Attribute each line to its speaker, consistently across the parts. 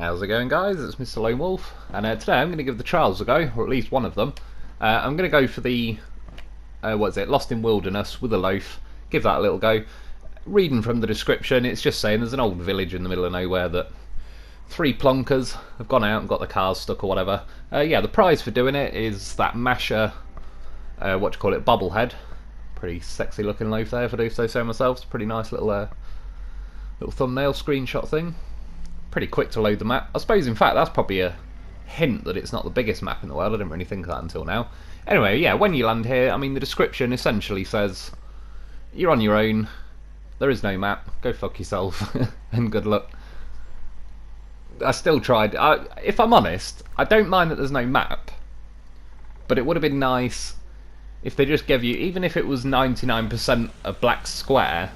Speaker 1: How's it going, guys? It's Mr. Lo4f, and today I'm going to give the trials a go, or at least one of them. I'm going to go for the, Lost in Wilderness with a loaf, give that a little go. Reading from the description, it's just saying there's an old village in the middle of nowhere that three plonkers have gone out and got the cars stuck or whatever. Yeah, the prize for doing it is that Masher, bobblehead. Pretty sexy looking loaf there, if I do say so myself. It's a pretty nice little thumbnail screenshot thing. Pretty quick to load the map. I suppose, in fact, that's probably a hint that it's not the biggest map in the world. I didn't really think of that until now. Anyway, yeah, when you land here, I mean, the description essentially says you're on your own, there is no map, go fuck yourself, and good luck. I still tried. If I'm honest, I don't mind that there's no map, but it would have been nice if they just gave you, even if it was 99% a black square,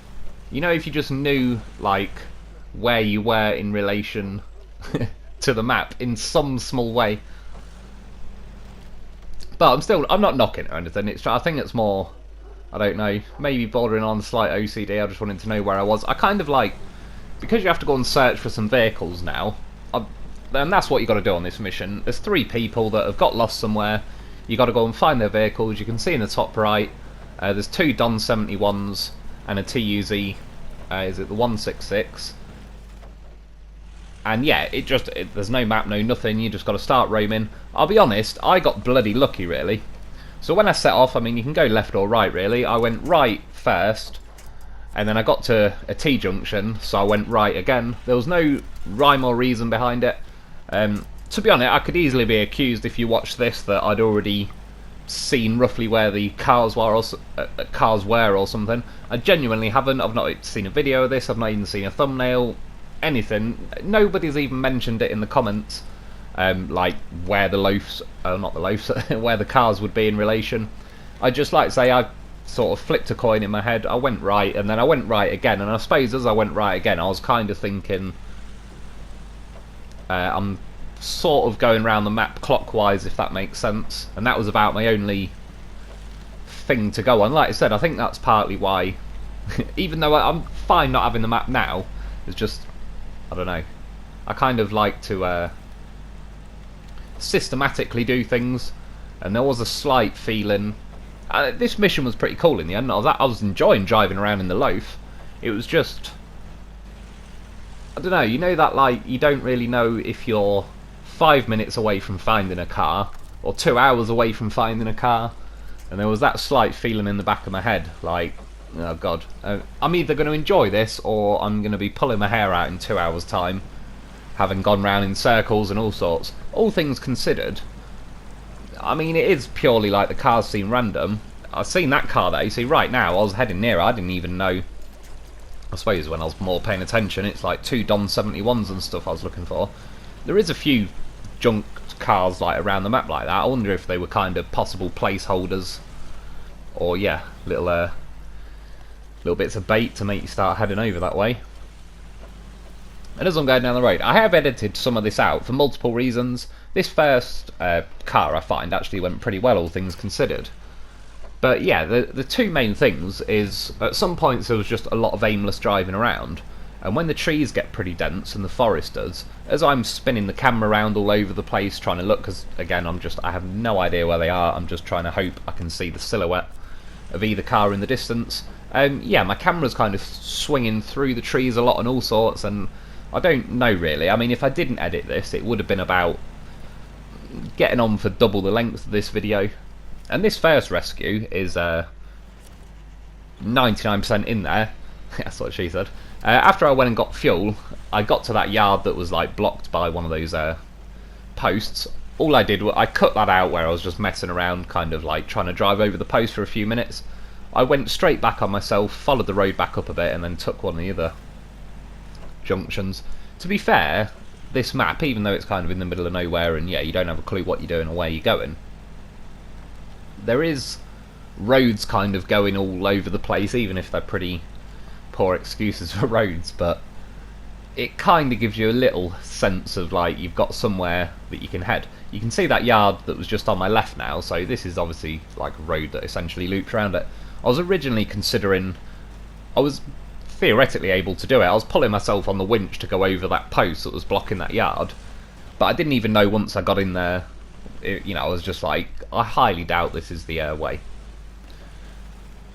Speaker 1: you know, if you just knew, like, where you were in relation to the map in some small way. But I'm not knocking it or anything. I think it's more, I don't know, maybe bordering on slight OCD. I just wanted to know where I was. I kind of like, because you have to go and search for some vehicles now, and that's what you got to do on this mission. There's three people that have got lost somewhere. You got to go and find their vehicles. You can see in the top right, there's two Don 71s and a TUZ. Is it the 166? And yeah, there's no map, no nothing, you just got to start roaming. I'll be honest, I got bloody lucky, really. So when I set off, I mean, you can go left or right, really. I went right first, and then I got to a T-junction, so I went right again. There was no rhyme or reason behind it. To be honest, I could easily be accused, if you watch this, that I'd already seen roughly where the cars were or something. I genuinely haven't. I've not seen a video of this, I've not even seen a thumbnail, anything. Nobody's even mentioned it in the comments, like where the loafs, not the loafs, where the cars would be in relation. I just like to say I sort of flipped a coin in my head. I went right, and then I went right again, and I suppose as I went right again, I was kind of thinking, I'm sort of going around the map clockwise, if that makes sense, and that was about my only thing to go on. Like I said, I think that's partly why, even though I'm fine not having the map now, it's just, I don't know, I kind of like to systematically do things, and there was a slight feeling, this mission was pretty cool in the end. I was enjoying driving around in the loaf. It was just, I don't know, you know that, like, you don't really know if you're 5 minutes away from finding a car or 2 hours away from finding a car, and there was that slight feeling in the back of my head, like, oh god, I'm either going to enjoy this or I'm going to be pulling my hair out in 2 hours time, having gone round in circles and all sorts. All things considered, I mean, it is purely like the cars seem random. I've seen that car there, you see right now, I was heading near, I didn't even know. I suppose when I was more paying attention, it's like two Don 71s and stuff I was looking for. There is a few junked cars like around the map like that. I wonder if they were kind of possible placeholders, or yeah, little bits of bait to make you start heading over that way. And as I'm going down the road, I have edited some of this out for multiple reasons. This first car I find actually went pretty well, all things considered. But yeah, the two main things is, at some points there was just a lot of aimless driving around, and when the trees get pretty dense, and the forest does, as I'm spinning the camera around all over the place trying to look, because again I have no idea where they are, I'm just trying to hope I can see the silhouette of either car in the distance. Yeah, my camera's kind of swinging through the trees a lot and all sorts, and I don't know really. I mean, if I didn't edit this, it would have been about getting on for double the length of this video. And this first rescue is 99% in there. That's what she said. After I went and got fuel, I got to that yard that was like blocked by one of those posts. All I did was I cut that out where I was just messing around, kind of like trying to drive over the post for a few minutes. I went straight back on myself, followed the road back up a bit, and then took one of the other junctions. To be fair, this map, even though it's kind of in the middle of nowhere and yeah, you don't have a clue what you're doing or where you're going, there is roads kind of going all over the place, even if they're pretty poor excuses for roads, but it kind of gives you a little sense of like you've got somewhere that you can head. You can see that yard that was just on my left now, so this is obviously like a road that essentially loops around it. I was originally considering, I was theoretically able to do it. I was pulling myself on the winch to go over that post that was blocking that yard, but I didn't even know once I got in there. I was just like, I highly doubt this is the way.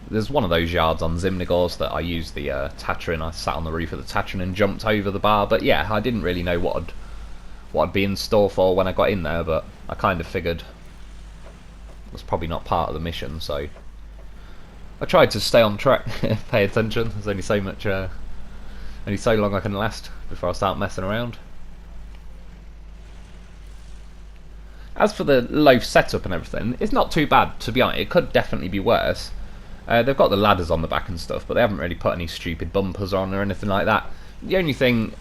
Speaker 1: There's one of those yards on Zimnigors that I used the Tatran. I sat on the roof of the Tatran and jumped over the bar, but yeah, I didn't really know what I'd be in store for when I got in there, but I kind of figured it was probably not part of the mission, so I tried to stay on track, pay attention. There's only so much, only so long I can last before I start messing around. As for the Lo4f setup and everything, it's not too bad, to be honest. It could definitely be worse. They've got the ladders on the back and stuff, but they haven't really put any stupid bumpers on or anything like that. The only thing,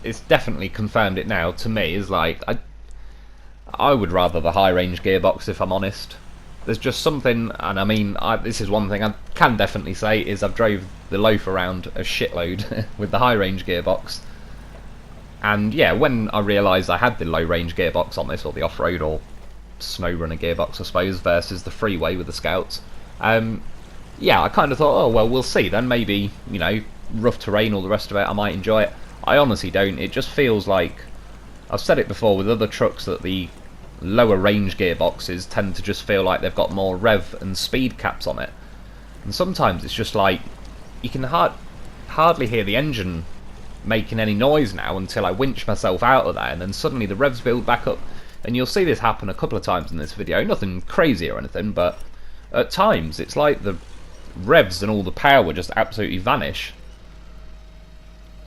Speaker 1: it's definitely confirmed it now, to me, is like, I would rather the high range gearbox, if I'm honest. There's just something, and I mean, this is one thing I can definitely say, is I've drove the Lo4f around a shitload with the high range gearbox. And yeah, when I realised I had the low range gearbox on this, or the off-road or SnowRunner gearbox I suppose, versus the freeway with the Scouts, yeah, I kind of thought, oh well, we'll see then, maybe, rough terrain, all the rest of it, I might enjoy it. I honestly don't. It just feels like, I've said it before with other trucks, that the lower range gearboxes tend to just feel like they've got more rev and speed caps on it, and sometimes it's just like, you can hardly hear the engine making any noise now until I winch myself out of there, and then suddenly the revs build back up. And you'll see this happen a couple of times in this video, nothing crazy or anything, but at times it's like the revs and all the power just absolutely vanish,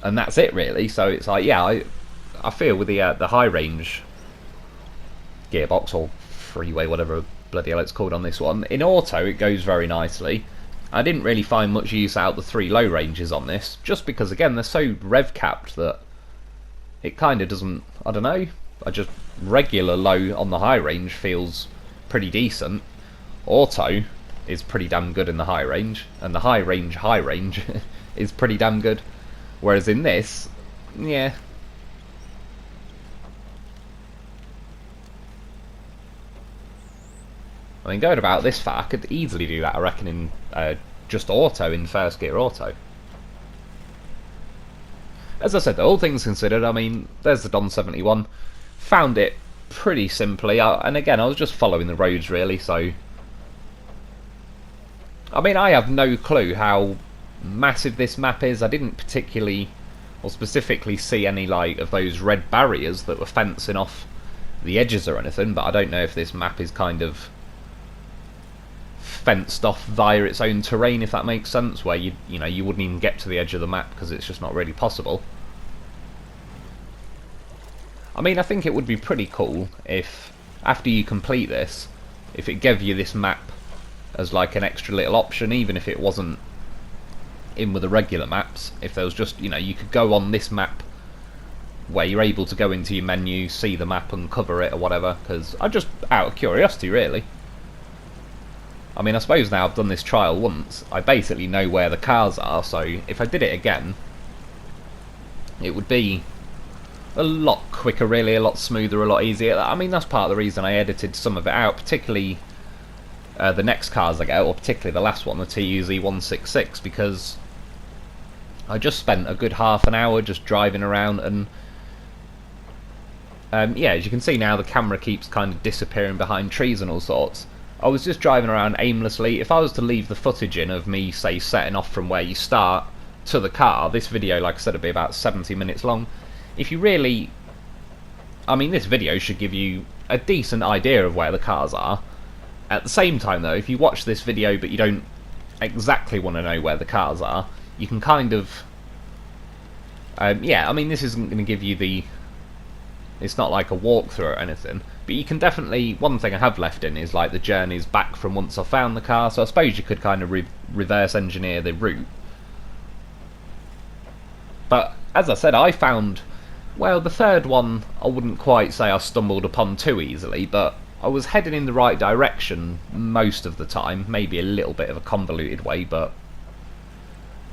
Speaker 1: and that's it really. So it's like, yeah, I feel with the high range gearbox, or freeway, whatever bloody hell it's called on this one, in auto it goes very nicely. I didn't really find much use out of the 3 low ranges on this, just because again they're so rev capped that it kind of doesn't, I don't know, just regular low on the high range feels pretty decent. Auto is pretty damn good in the high range, and the high range is pretty damn good, whereas in this, yeah. I mean, going about this far, I could easily do that, I reckon, in just auto, in first gear auto. As I said, all things considered, I mean, there's the Don 71. Found it pretty simply, and again, I was just following the roads, really, so... I mean, I have no clue how massive this map is. I didn't particularly, or specifically, see any, like, of those red barriers that were fencing off the edges or anything, but I don't know if this map is kind of fenced off via its own terrain, if that makes sense, where you wouldn't even get to the edge of the map because it's just not really possible. I mean, I think it would be pretty cool if, after you complete this, if it gave you this map as like an extra little option, even if it wasn't in with the regular maps. If there was just, you could go on this map where you're able to go into your menu, see the map and cover it or whatever, because I'm just out of curiosity, really. I mean, I suppose now I've done this trial once, I basically know where the cars are, so if I did it again, it would be a lot quicker, really, a lot smoother, a lot easier. I mean, that's part of the reason I edited some of it out, particularly the next cars I get, or particularly the last one, the TUZ166, because I just spent a good half an hour just driving around, and yeah, as you can see now, the camera keeps kind of disappearing behind trees and all sorts. I was just driving around aimlessly. If I was to leave the footage in of me, say, setting off from where you start to the car, this video, like I said, would be about 70 minutes long. If you really... I mean, this video should give you a decent idea of where the cars are. At the same time, though, if you watch this video but you don't exactly want to know where the cars are, you can kind of... yeah, I mean, this isn't going to give you the... It's not like a walkthrough or anything, but you can definitely... One thing I have left in is like the journeys back from once I found the car, so I suppose you could kind of reverse engineer the route. But as I said, I found... Well, the third one I wouldn't quite say I stumbled upon too easily, but I was heading in the right direction most of the time. Maybe a little bit of a convoluted way, but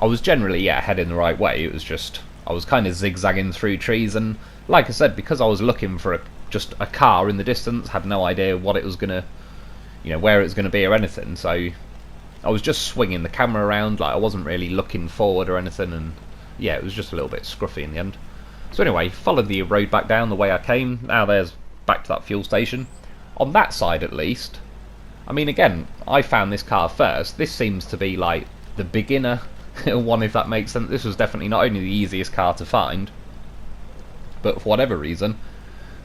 Speaker 1: I was generally, yeah, heading the right way. It was just... I was kind of zigzagging through trees, and like I said, because I was looking for just a car in the distance, had no idea what it was gonna, where it was gonna be or anything. So I was just swinging the camera around, like I wasn't really looking forward or anything, and yeah, it was just a little bit scruffy in the end. So anyway, followed the road back down the way I came. Now there's back to that fuel station. On that side at least, I mean again, I found this car first. This seems to be like the beginner one, if that makes sense. This was definitely not only the easiest car to find, but for whatever reason,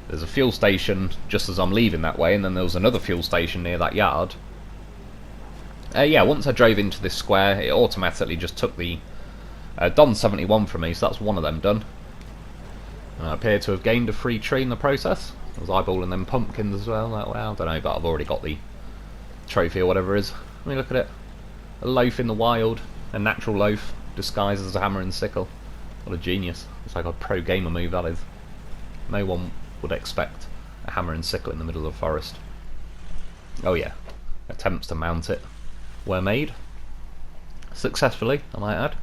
Speaker 1: there's a fuel station just as I'm leaving that way, and then there was another fuel station near that yard. Yeah, once I drove into this square, it automatically just took the Don 71 from me, so that's one of them done. And I appear to have gained a free tree in the process. I was eyeballing them pumpkins as well. Like, well, I don't know, but I've already got the trophy or whatever it is. I mean, look at it. A loaf in the wild. A natural loaf disguised as a hammer and sickle. What a genius. It's like a pro gamer move, that is. No one would expect a hammer and sickle in the middle of the forest. Oh yeah. Attempts to mount it were made. Successfully, I might add.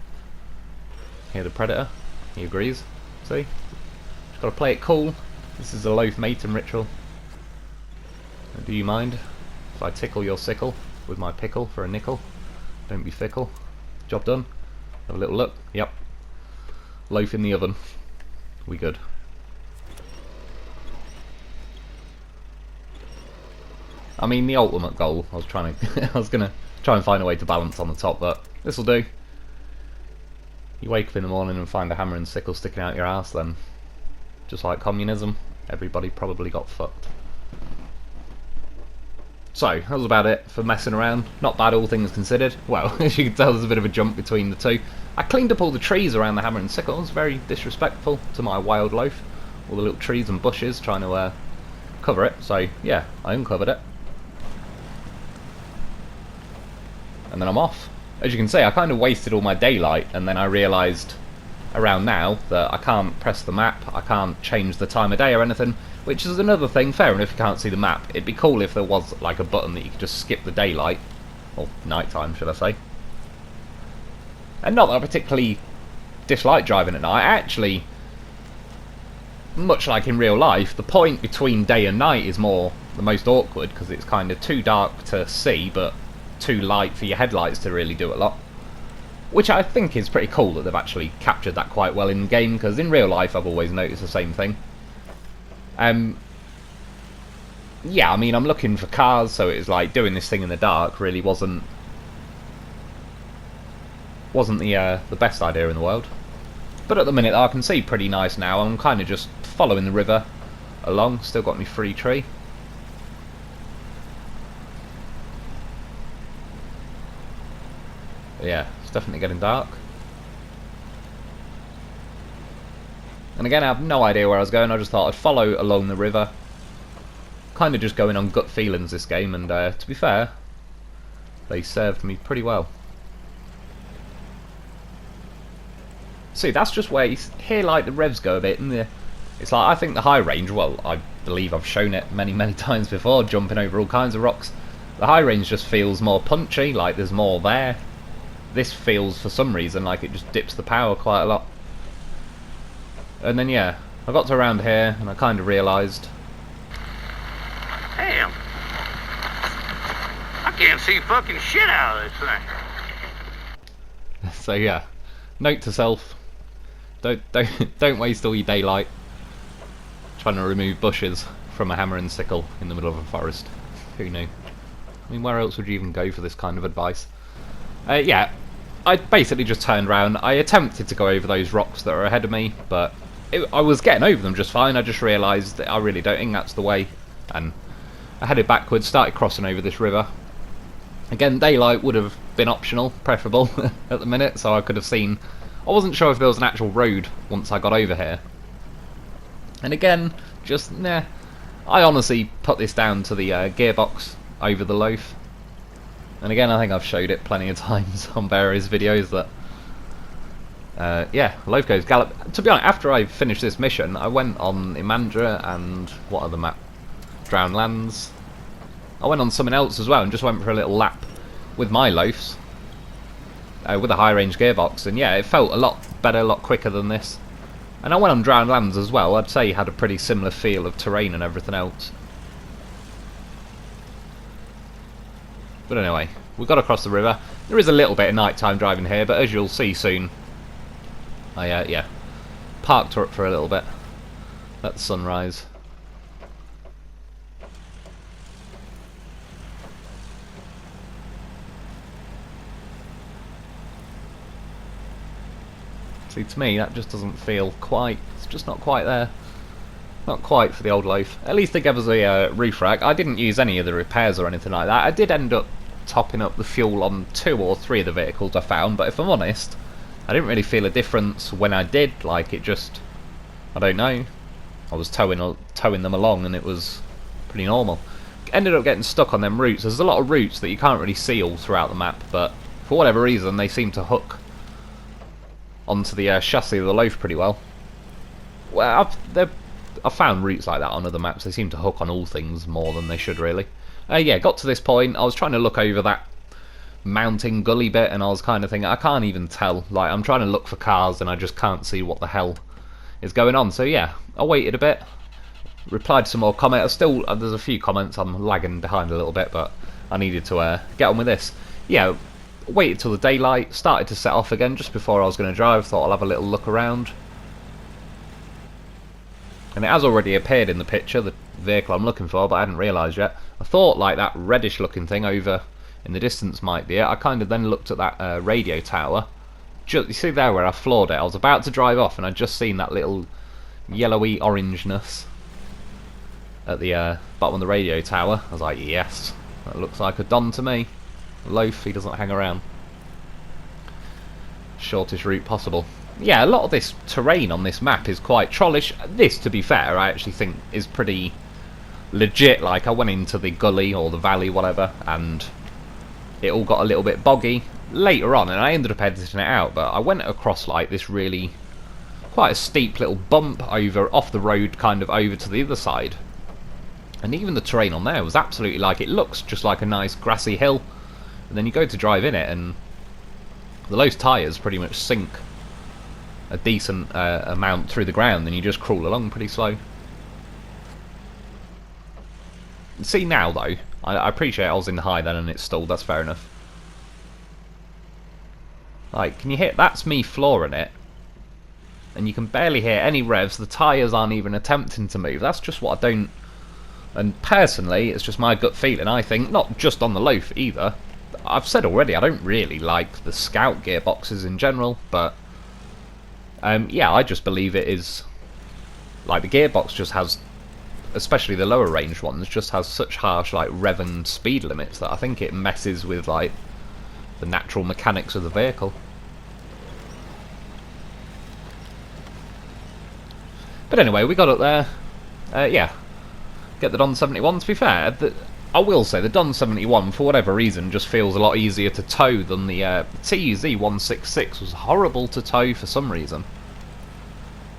Speaker 1: Here the Predator. He agrees. See? Just gotta play it cool. This is a loaf mating ritual. Do you mind if I tickle your sickle with my pickle for a nickel? Don't be fickle. Job done. Have a little look. Yep. Loaf in the oven. We good. I mean, the ultimate goal. I was trying to. I was gonna try and find a way to balance on the top, but this will do. You wake up in the morning and find a hammer and sickle sticking out your ass, then just like communism, everybody probably got fucked. So, that was about it for messing around. Not bad, all things considered. Well, as you can tell, there's a bit of a jump between the two. I cleaned up all the trees around the hammer and sickle. It was very disrespectful to my wild loaf. All the little trees and bushes trying to cover it. So, yeah, I uncovered it. And then I'm off. As you can see, I kind of wasted all my daylight, and then I realised around now that I can't press the map, I can't change the time of day or anything, which is another thing. Fair enough, you can't see the map. It'd be cool if there was like a button that you could just skip the daylight, or nighttime should I say. And not that I particularly dislike driving at night. Actually, much like in real life, the point between day and night is more the most awkward, because it's kind of too dark to see but too light for your headlights to really do a lot. Which I think is pretty cool that they've actually captured that quite well in the game, because in real life I've always noticed the same thing. Yeah, I mean, I'm looking for cars, so it's like doing this thing in the dark really wasn't the best idea in the world. But at the minute I can see pretty nice now. I'm kind of just following the river along. Still got my free tree. But yeah, it's definitely getting dark. And again, I have no idea where I was going. I just thought I'd follow along the river. Kind of just going on gut feelings this game, and to be fair, they served me pretty well. See, that's just where you hear like the revs go a bit, and it's like, I think the high range, well, I believe I've shown it many times before, jumping over all kinds of rocks. The high range just feels more punchy, like there's more there. This feels, for some reason, like it just dips the power quite a lot. And then yeah, I got to around here and I kind of realised,
Speaker 2: damn, I can't see fucking shit out of this thing.
Speaker 1: So yeah, note to self: don't waste all your daylight trying to remove bushes from a hammer and sickle in the middle of a forest. Who knew? I mean, where else would you even go for this kind of advice? Yeah, I basically just turned around. I attempted to go over those rocks that are ahead of me, but I was getting over them just fine. I just realised that I really don't think that's the way, and I headed backwards, started crossing over this river. Again, daylight would have been optional, preferable at the minute, so I could have seen. I wasn't sure if there was an actual road once I got over here. And again, just nah. I honestly put this down to the gearbox over the loaf. And again, I think I've showed it plenty of times on various videos that yeah, loaf goes gallop. To be honest, after I finished this mission, I went on Imandra and what other map? Drowned Lands. I went on something else as well and just went for a little lap with my loafs with a high range gearbox, and yeah, it felt a lot better, a lot quicker than this. And I went on Drowned Lands as well. I'd say it had a pretty similar feel of terrain and everything else. But anyway, we got across the river. There is a little bit of nighttime driving here, but as you'll see soon, I yeah, parked her up for a little bit. Let the sun rise. See, to me, that just doesn't feel quite. It's just not quite there. Not quite for the old Lo4f. At least they gave us a roof rack. I didn't use any of the repairs or anything like that. I did end up topping up the fuel on 2 or 3 of the vehicles I found, but if I'm honest, I didn't really feel a difference when I did. Like, it just, I don't know. I was towing them along and it was pretty normal. Ended up getting stuck on them routes. There's a lot of routes that you can't really see all throughout the map, but for whatever reason they seem to hook onto the chassis of the Lo4f pretty well. Well, I've found routes like that on other maps. They seem to hook on all things more than they should, really. Yeah, got to this point. I was trying to look over that mountain gully bit, and I was kind of thinking, I can't even tell. Like, I'm trying to look for cars, and I just can't see what the hell is going on. So yeah, I waited a bit, replied to some more comments. Still, there's a few comments. I'm lagging behind a little bit, but I needed to get on with this. Yeah, waited till the daylight, started to set off again just before I was going to drive. Thought I'll have a little look around. And it has already appeared in the picture, the vehicle I'm looking for, but I hadn't realised yet. I thought like that reddish looking thing over in the distance might be it. I kind of then looked at that radio tower. You see there where I floored it? I was about to drive off and I'd just seen that little yellowy orangeness at the bottom of the radio tower. I was like, yes, that looks like a Don to me. Lo4f, he doesn't hang around. Shortest route possible. Yeah, a lot of this terrain on this map is quite trollish. This, to be fair, I actually think is pretty legit. Like, I went into the gully or the valley, whatever, and it all got a little bit boggy later on, and I ended up editing it out, but I went across like this really quite a steep little bump over off the road, kind of over to the other side, and even the terrain on there was absolutely like, it looks just like a nice grassy hill, and then you go to drive in it and the Lo4f tyres pretty much sink a decent amount through the ground, and you just crawl along pretty slow. See now though, I appreciate I was in high then and it stalled, that's fair enough. Like, can you hear, that's me flooring it, and you can barely hear any revs, the tyres aren't even attempting to move. That's just what I don't, and personally it's just my gut feeling, I think, not just on the Lo4f either. I've said already I don't really like the Scout gearboxes in general, but yeah, I just believe it is, like, the gearbox just has, especially the lower range ones, just has such harsh like rev and speed limits that I think it messes with like the natural mechanics of the vehicle. But anyway, we got up there. Yeah, get the Don 71. To be fair, I will say the Don 71, for whatever reason, just feels a lot easier to tow than the TZ 166 was horrible to tow for some reason.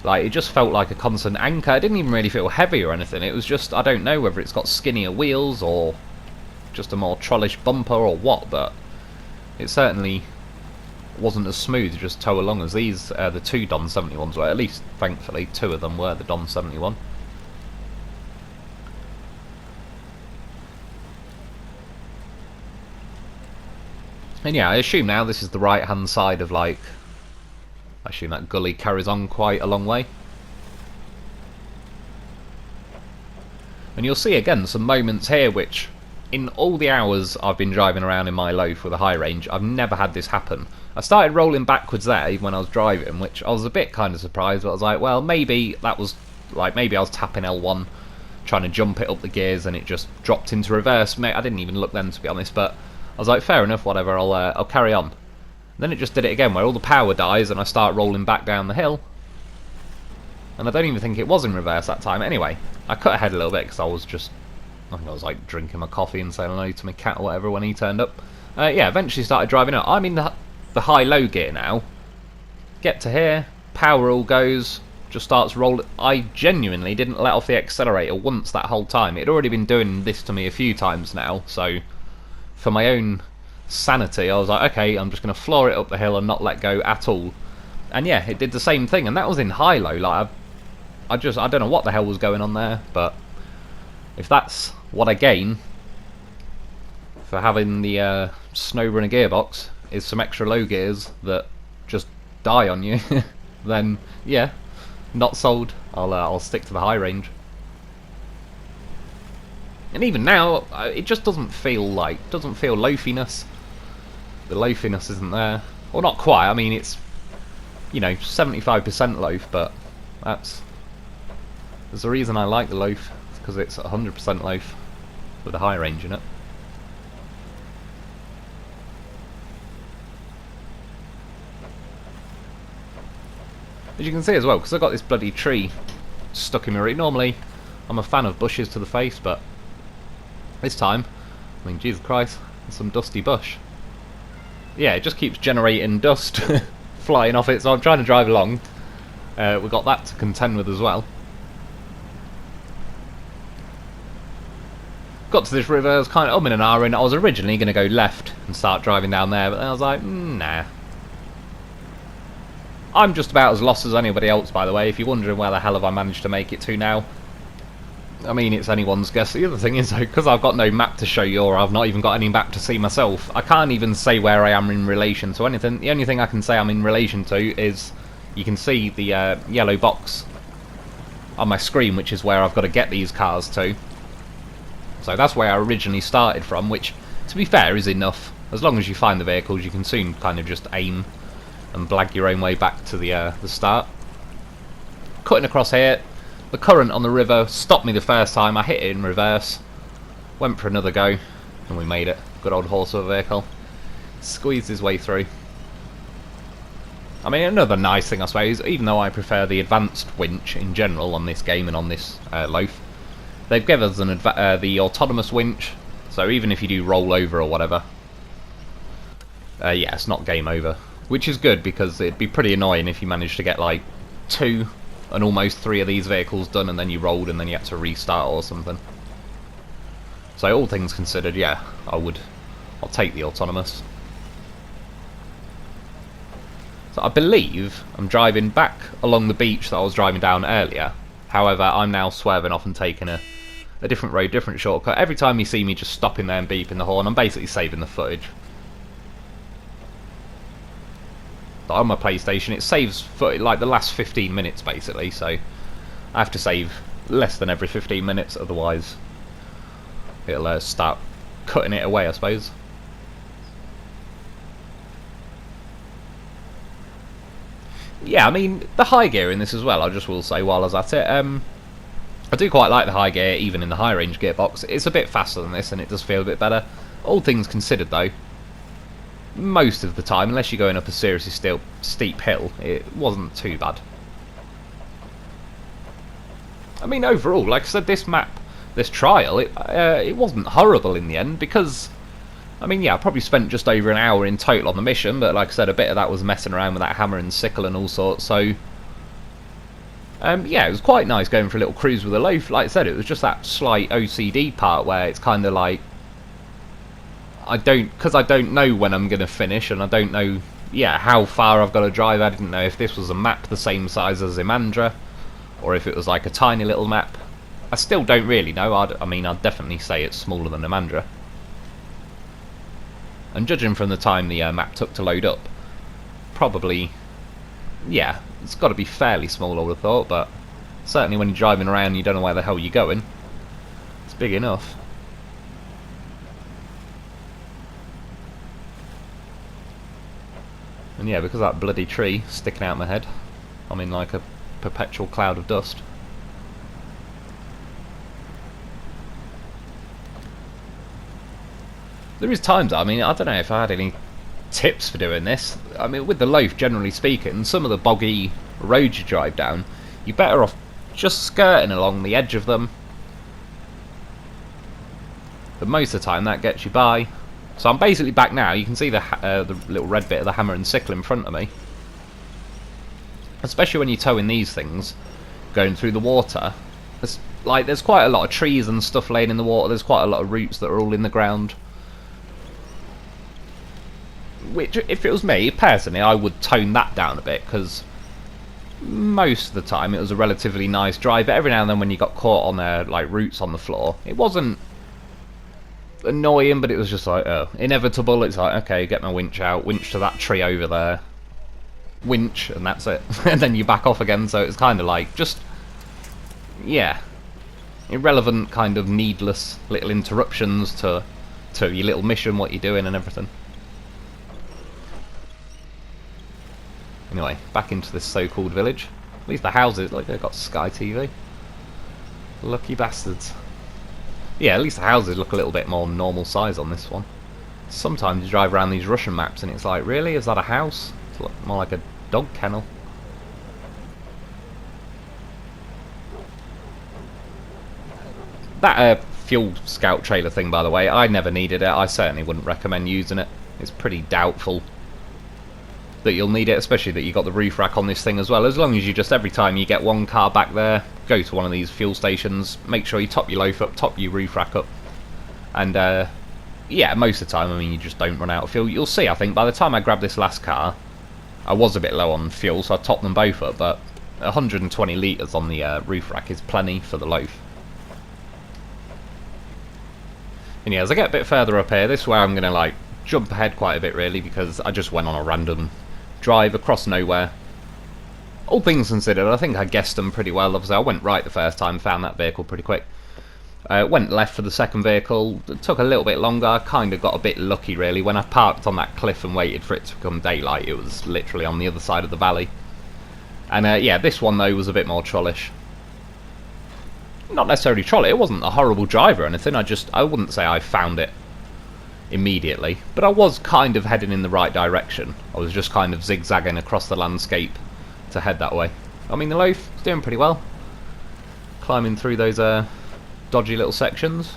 Speaker 1: Like, it just felt like a constant anchor. It didn't even really feel heavy or anything. It was just, I don't know whether it's got skinnier wheels or just a more trollish bumper or what, but it certainly wasn't as smooth to just tow along as these, the 2 Don 71s were. At least, thankfully, 2 of them were the Don 71. And yeah, I assume now this is the right hand side of, like, I assume that gully carries on quite a long way. And you'll see again some moments here which, in all the hours I've been driving around in my Lo4f with a high range, I've never had this happen. I started rolling backwards there even when I was driving, which I was a bit kind of surprised, but I was like, well, maybe that was, like, maybe I was tapping L1 trying to jump it up the gears and it just dropped into reverse. I didn't even look then, to be honest, but I was like, fair enough, whatever, I'll carry on. Then it just did it again, where all the power dies and I start rolling back down the hill. And I don't even think it was in reverse that time. Anyway, I cut ahead a little bit because I was just, I think I was like drinking my coffee and saying hello to my cat or whatever when he turned up. Yeah, eventually started driving up. I'm in the high-low gear now. Get to here, power all goes, just starts rolling. I genuinely didn't let off the accelerator once that whole time. It had already been doing this to me a few times now, so for my own sanity, I was like, okay, I'm just going to floor it up the hill and not let go at all. And yeah, it did the same thing, and that was in high-low. Like, I don't know what the hell was going on there, but if that's what I gain for having the SnowRunner gearbox is some extra low gears that just die on you, then yeah, not sold. I'll stick to the high range. And even now, it just doesn't feel loafiness. The loafiness isn't there. Well, not quite. I mean, it's, you know, 75% loaf, but there's a reason I like the loaf. It's because it's 100% loaf with a high range in it. As you can see as well, because I've got this bloody tree stuck in my route. Normally, I'm a fan of bushes to the face, but this time, I mean, Jesus Christ, there's some dusty bush. Yeah, it just keeps generating dust flying off it, so I'm trying to drive along. We've got that to contend with as well. Got to this river, I was kind of and ahhing. I was originally going to go left and start driving down there, but then I was like, nah. I'm just about as lost as anybody else, by the way, if you're wondering where the hell have I managed to make it to now. I mean, it's anyone's guess. The other thing is, though, because I've got no map to show you, or I've not even got any map to see myself, I can't even say where I am in relation to anything. The only thing I can say I'm in relation to is, you can see the yellow box on my screen, which is where I've got to get these cars to. So that's where I originally started from, which, to be fair, is enough. As long as you find the vehicles, you can soon kind of just aim and blag your own way back to the start. Cutting across here, the current on the river stopped me the first time. I hit it in reverse, went for another go, and we made it. Good old horse of a vehicle. Squeezed his way through. I mean, another nice thing, I suppose, even though I prefer the advanced winch in general on this game and on this loaf, they've given us the autonomous winch, so even if you do roll over or whatever, yeah, it's not game over. Which is good, because it'd be pretty annoying if you managed to get like 2 and almost 3 of these vehicles done and then you rolled and then you had to restart or something. So all things considered, yeah, I'll take the autonomous. So I believe I'm driving back along the beach that I was driving down earlier. However, I'm now swerving off and taking a different road, different shortcut. Every time you see me just stopping there and beeping the horn, I'm basically saving the footage. But on my PlayStation, it saves for like the last 15 minutes basically, so I have to save less than every 15 minutes, otherwise it'll start cutting it away, I suppose. Yeah, I mean, the high gear in this as well, I just will say while I was at it, I do quite like the high gear even in the high range gearbox. It's a bit faster than this and it does feel a bit better. All things considered though, most of the time, unless you're going up a seriously steep hill, it wasn't too bad. I mean, overall, like I said, this map, this trial, it wasn't horrible in the end, because, I mean, yeah, I probably spent just over an hour in total on the mission, but like I said, a bit of that was messing around with that hammer and sickle and all sorts, so yeah, it was quite nice going for a little cruise with a loaf. Like I said, it was just that slight OCD part where it's kind of like, because I don't know when I'm going to finish, and I don't know, yeah, how far I've got to drive. I didn't know if this was a map the same size as Imandra, or if it was like a tiny little map. I still don't really know. I mean, I'd definitely say it's smaller than Imandra. And judging from the time the map took to load up, probably, yeah, it's got to be fairly small, I would have thought, but certainly when you're driving around you don't know where the hell you're going, it's big enough. And yeah, because of that bloody tree sticking out my head, I'm in like a perpetual cloud of dust. There is times, I mean, I don't know if I had any tips for doing this. I mean, with the loaf, generally speaking, some of the boggy roads you drive down, you're better off just skirting along the edge of them. But most of the time that gets you by. So I'm basically back now. You can see the little red bit of the hammer and sickle in front of me. Especially when you're towing these things, going through the water. There's quite a lot of trees and stuff laying in the water. There's quite a lot of roots that are all in the ground. Which, if it was me, personally, I would tone that down a bit, because most of the time it was a relatively nice drive. But every now and then when you got caught on like roots on the floor, it wasn't annoying, but it was just like, oh, inevitable. It's like, okay, get my winch out, winch to that tree over there, winch, and that's it. And then you back off again, so it's kind of like, just, yeah, irrelevant, kind of needless little interruptions to your little mission, what you're doing and everything. Anyway, back into this so-called village. At least the houses, like, they've got Sky TV. Lucky bastards. Yeah, at least the houses look a little bit more normal size on this one. Sometimes you drive around these Russian maps and it's like, really? Is that a house? It's more like a dog kennel. That fuel scout trailer thing, by the way, I never needed it. I certainly wouldn't recommend using it. It's pretty doubtful that you'll need it, especially that you got the roof rack on this thing as well. As long as you just, every time you get one car back there, go to one of these fuel stations, make sure you top your loaf up, top your roof rack up, and yeah, most of the time, I mean, you just don't run out of fuel. You'll see, I think, by the time I grabbed this last car, I was a bit low on fuel, so I topped them both up, but 120 litres on the roof rack is plenty for the loaf. And yeah, as I get a bit further up here, this is where I'm going to, like, jump ahead quite a bit, really, because I just went on a random drive across nowhere. All things considered, I think I guessed them pretty well. Obviously, I went right the first time, found that vehicle pretty quick. Went left for the second vehicle. It took a little bit longer. I kind of got a bit lucky, really. When I parked on that cliff and waited for it to become daylight, it was literally on the other side of the valley. And yeah, this one, though, was a bit more trollish. Not necessarily trolley. It wasn't a horrible drive or anything. I wouldn't say I found it immediately, but I was kind of heading in the right direction. I was just kind of zigzagging across the landscape to head that way. I mean, the loaf is doing pretty well, climbing through those dodgy little sections.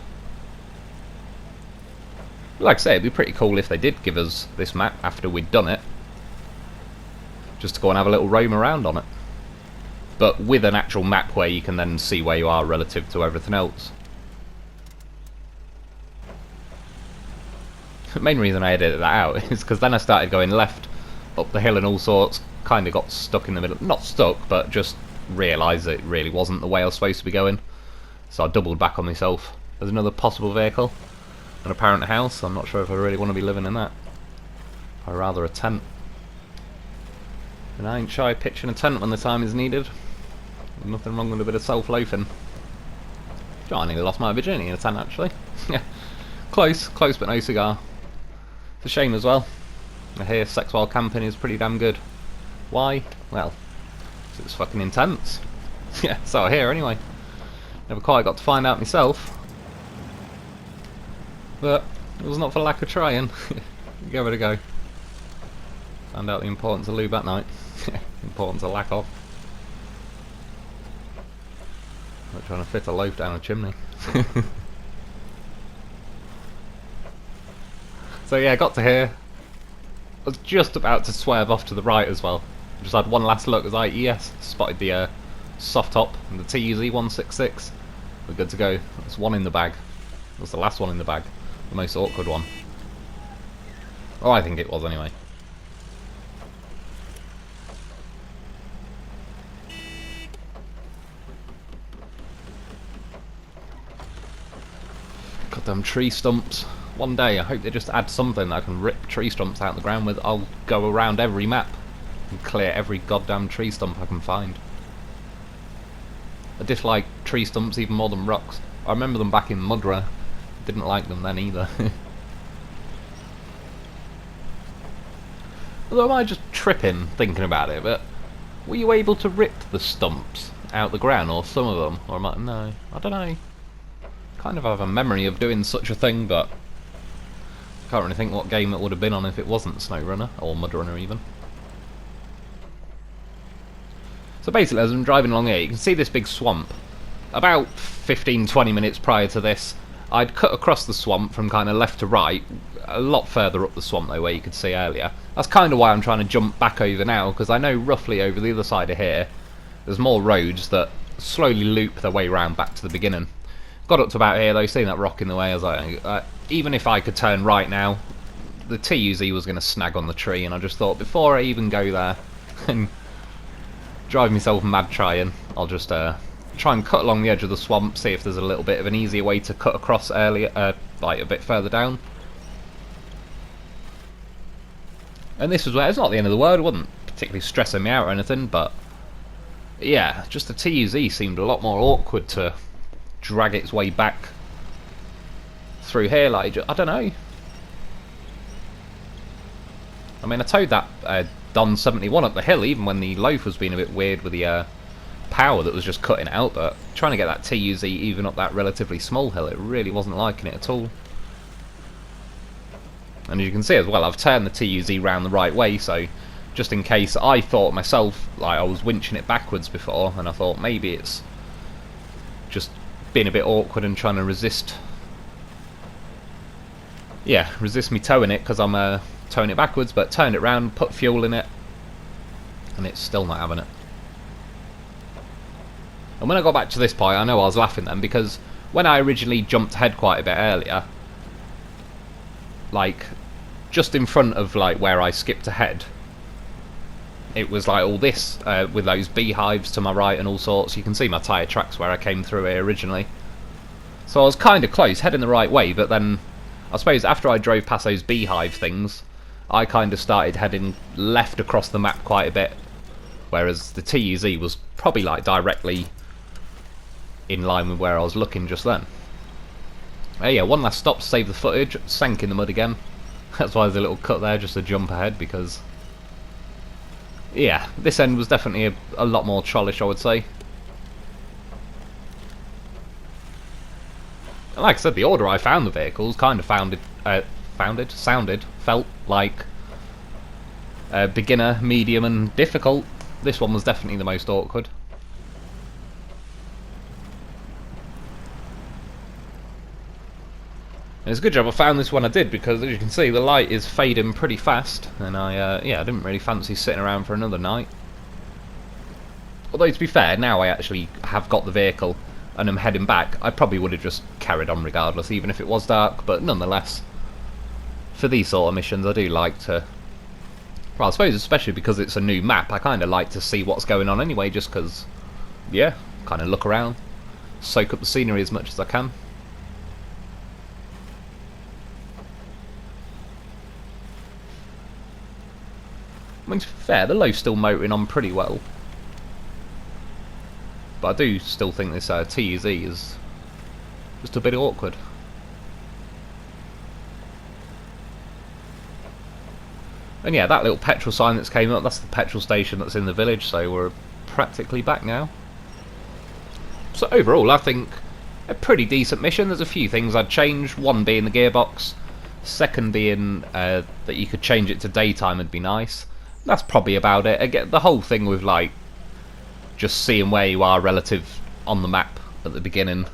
Speaker 1: Like I say, it'd be pretty cool if they did give us this map after we'd done it, just to go and have a little roam around on it, but with an actual map where you can then see where you are relative to everything else. The main reason I edited that out is because then I started going left up the hill and all sorts, kind of got stuck in the middle. Not stuck, but just realised it really wasn't the way I was supposed to be going. So I doubled back on myself. There's another possible vehicle, an apparent house. I'm not sure if I really want to be living in that. I'd rather a tent. And I ain't shy pitching a tent when the time is needed. Nothing wrong with a bit of self-loafing. I nearly lost my virginity in a tent, actually. Yeah, close but no cigar. It's a shame as well. I hear sex while camping is pretty damn good. Why? Well, it's fucking intense. Yeah, so I hear anyway. Never quite got to find out myself. But it was not for lack of trying. Give it a go. Found out the importance of lube at night. Importance of lack of. Not trying to fit a loaf down a chimney. So yeah, got to here. I was just about to swerve off to the right as well. Just had one last look. I was like, yes, spotted the soft top and the TUZ 166. We're good to go. That's one in the bag. That's the last one in the bag. The most awkward one. Oh, I think it was anyway. Goddamn tree stumps. One day, I hope they just add something that I can rip tree stumps out of the ground with. I'll go around every map and clear every goddamn tree stump I can find. I dislike tree stumps even more than rocks. I remember them back in Mudra. Didn't like them then either. Although am I just tripping thinking about it, but were you able to rip the stumps out the ground, or some of them? Or am I... no, I don't know. Kind of have a memory of doing such a thing, but can't really think what game it would have been on if it wasn't SnowRunner, or Mudrunner even. So basically, as I'm driving along here, you can see this big swamp. About 15-20 minutes prior to this, I'd cut across the swamp from kind of left to right, a lot further up the swamp though, where you could see earlier. That's kind of why I'm trying to jump back over now, because I know roughly over the other side of here, there's more roads that slowly loop their way round back to the beginning. Got up to about here though, seeing that rock in the way, I was like, even if I could turn right now, the TUZ was going to snag on the tree, and I just thought, before I even go there and drive myself mad trying, I'll just try and cut along the edge of the swamp, see if there's a little bit of an easier way to cut across earlier, like a bit further down. And this was where it's not the end of the world. It wasn't particularly stressing me out or anything, but yeah, just the TUZ seemed a lot more awkward to drag its way back through here. Like, I don't know. I mean, I towed that Don 71 up the hill, even when the Lo4f was being a bit weird with the power that was just cutting out, but trying to get that TUZ even up that relatively small hill, it really wasn't liking it at all. And as you can see as well, I've turned the TUZ round the right way, so just in case, I thought myself, like I was winching it backwards before, and I thought maybe it's just being a bit awkward and trying to resist, yeah, resist me towing it because I'm towing it backwards, but turned it round, put fuel in it, and it's still not having it. And when I got back to this point, I know I was laughing then, because when I originally jumped ahead quite a bit earlier, like just in front of like where I skipped ahead, it was like all this with those beehives to my right and all sorts. You can see my tyre tracks where I came through here originally, so I was kind of close, heading the right way, but then I suppose after I drove past those beehive things, I kind of started heading left across the map quite a bit, whereas the TUZ was probably like directly in line with where I was looking just then. Oh yeah, one last stop to save the footage, sank in the mud again. That's why there's a little cut there just to jump ahead, because yeah, this end was definitely a lot more trollish, I would say. And like I said, the order I found the vehicles kind of felt like beginner, medium and difficult. This one was definitely the most awkward. And it's a good job I found this when I did, because as you can see the light is fading pretty fast, and yeah, I didn't really fancy sitting around for another night. Although to be fair, now I actually have got the vehicle and I'm heading back, I probably would have just carried on regardless, even if it was dark, but nonetheless, for these sort of missions I do like to, well I suppose especially because it's a new map, I kind of like to see what's going on anyway, just because, yeah, kind of look around, soak up the scenery as much as I can. I mean, to be fair, the Lo4f's still motoring on pretty well, but I do still think this TUZ is just a bit awkward. And yeah, that little petrol sign that's came up, that's the petrol station that's in the village, so we're practically back now. So overall, I think a pretty decent mission. There's a few things I'd change, one being the gearbox, second being that you could change it to daytime would be nice. That's probably about it. Again, the whole thing with like just seeing where you are relative on the map at the beginning,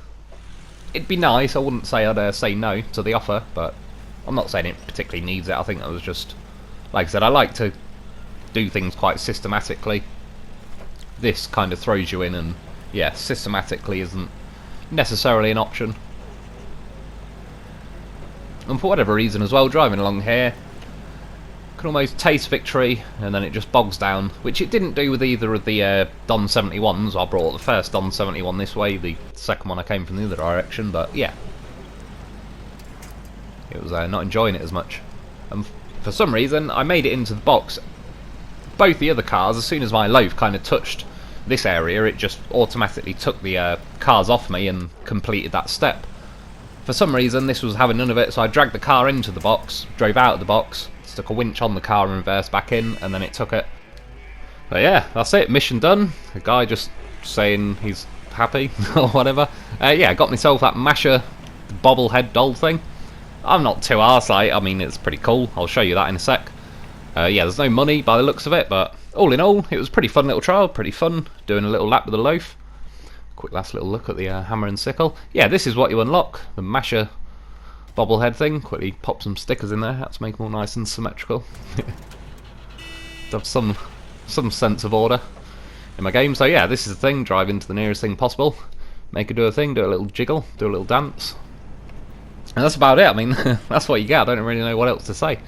Speaker 1: it'd be nice. I wouldn't say I'd say no to the offer, but I'm not saying it particularly needs it. I think that was just, like I said, I like to do things quite systematically. This kind of throws you in, and yeah, systematically isn't necessarily an option. And for whatever reason as well, driving along here, can almost taste victory, and then it just bogs down, which it didn't do with either of the Don 71s. I brought the first Don 71 this way, the second one I came from the other direction, but yeah, it was not enjoying it as much. And for some reason I made it into the box. Both the other cars, as soon as my Lo4f kind of touched this area, it just automatically took the cars off me and completed that step. For some reason this was having none of it, so I dragged the car into the box, drove out of the box, stuck a winch on the car and reversed back in, and then it took it. So yeah, that's it, mission done. The guy just saying he's happy or whatever. Yeah, I got myself that Masher bobblehead doll thing. I'm not too arsey, I mean it's pretty cool, I'll show you that in a sec. Yeah, there's no money by the looks of it, but all in all, it was a pretty fun little trial, pretty fun, doing a little lap with the Lo4f. Quick last little look at the hammer and sickle. Yeah, this is what you unlock, the Masher bobblehead thing. Quickly pop some stickers in there, that's make them all nice and symmetrical. To have some sense of order in my game. So yeah, this is the thing, drive into the nearest thing possible, make it do a thing, do a little jiggle, do a little dance. And that's about it. I mean, that's what you get. I don't really know what else to say.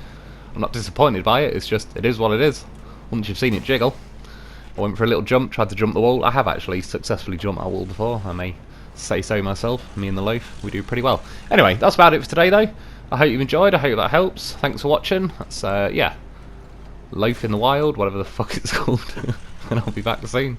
Speaker 1: I'm not disappointed by it, it's just, it is what it is. Once you've seen it jiggle. I went for a little jump, tried to jump the wall. I have actually successfully jumped that wall before. I may Say so myself, me and the loaf, we do pretty well. Anyway, that's about it for today though. I hope you've enjoyed, I hope that helps. Thanks for watching. That's, yeah, Loaf in the Wild, whatever the fuck it's called. And I'll be back soon.